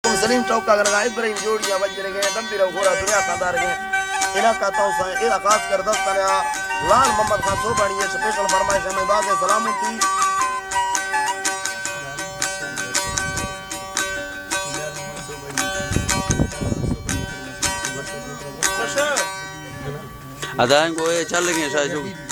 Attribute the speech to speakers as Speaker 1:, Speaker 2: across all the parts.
Speaker 1: सलीम चौका गनगा इब्राहिम जोड़ियां बज रहे दम्बी रघोरा दुनिया खादार गए इलाका तौसा इला खास कर दस्तने लाल मोहम्मद खान सोबानी ये स्पेशल फरमाइश में बाग सलामती
Speaker 2: अदान को ये चल रही है शायद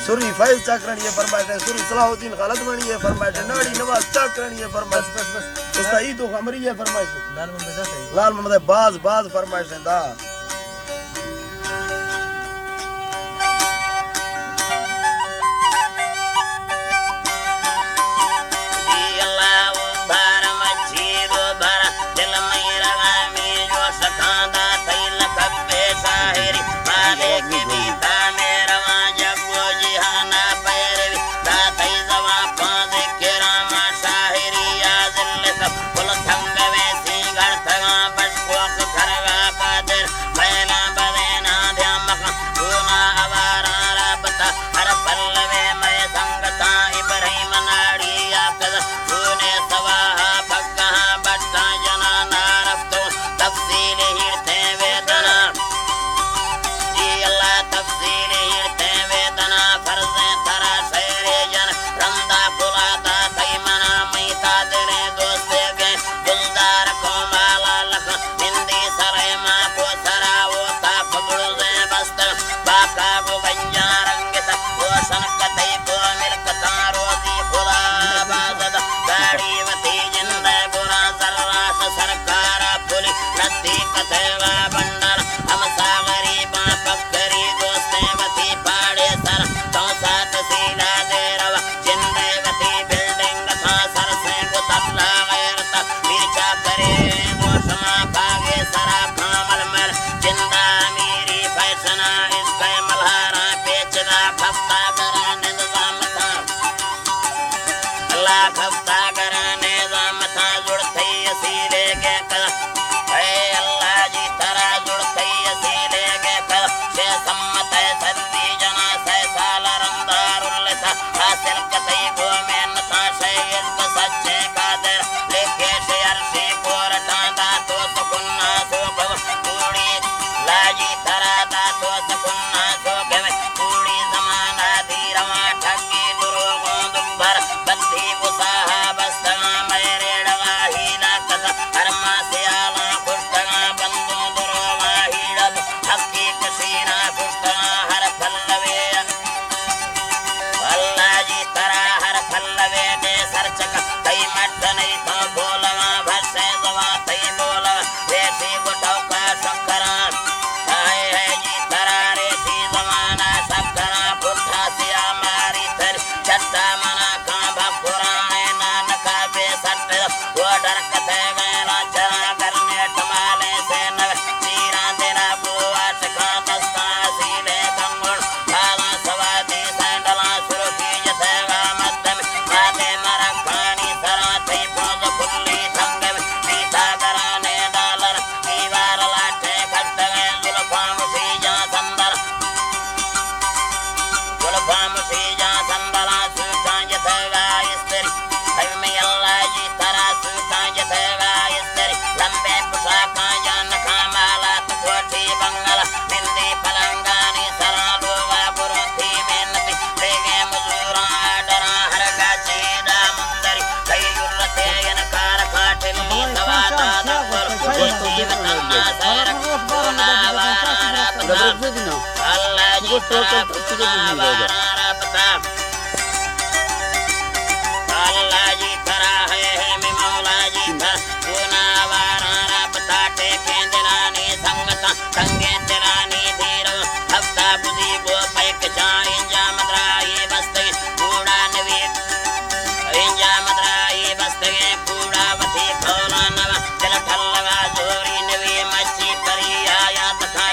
Speaker 1: सुरी फैज चाकरानी ये फरमाइश है सुरी सलाहुद्दीन खालद मणी ये फरमाइश है नाड़ी नवाज चाकरानी ये फरमाइश बस उसका ईद तो हमारी ये फरमाइश लाल मोहम्मद बाज फरमाइश है दा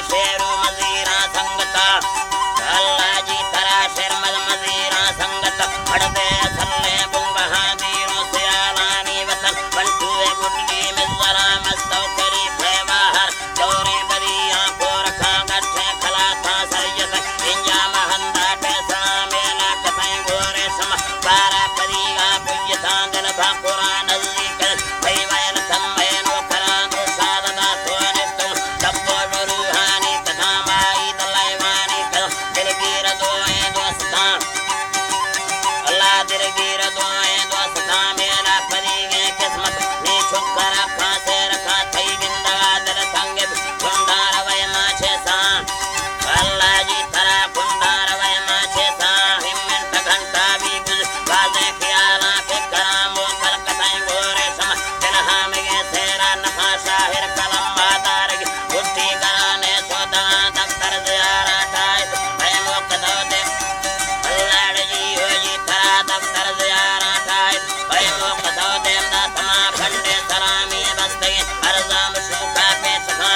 Speaker 3: शेरू मजीरा संगता अल्लाह जी तरा शेर मजीरा था कुरान नजदीक भाई वैन सम्मेन वो करान तो सादा तो निस्तो तब्बो रूहानी तथा माई दलाइवानी का दिलगीर दोए दोस्ता अल्लाह दिलगीर दोए दोस्ता मेरा फरीगे किस्मत नी शुक्र रखा से रखा थई गिंदगा दिल संगे कुंडार वय माछे सा अल्लाह जी तरा कुंडार वय माछे सा हिम्मत घंटा भी गुज बाजे ख्याला के करामो कल कतई गोरे सम दिल हामे सेरा नखा शाहिर कलम बादार की उठी कराने सोदा दफ्तर ज़ियारा टाइट मैं मोकदो दे अल्लाह जी हो जी तरा दफ्तर ज़ियारा टाइट मैं मोकदो दे दा तमा खंडे सलामी बस्ते अरज़ाम शुका पे सखा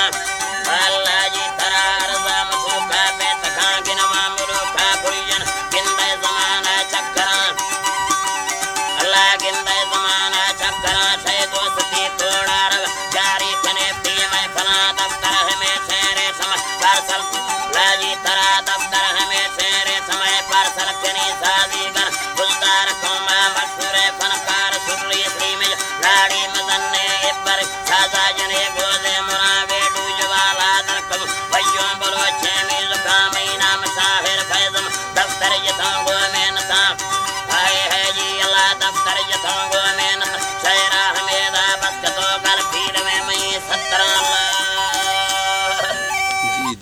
Speaker 3: अल्लाह जी तरा अरज़ाम शुका पे सखा गिनवा मुलुका कुयन गिंदे ज़माना चक्करा अल्लाह गिंदे ज़माना चक्करा से दोस्ती तोड़ा रव जारी कने पी मैं फला दफ्तर हमें तेरे समय पार्सल लाजी तरा दफ्तर हमें तेरे समय पार्सल कनी साजी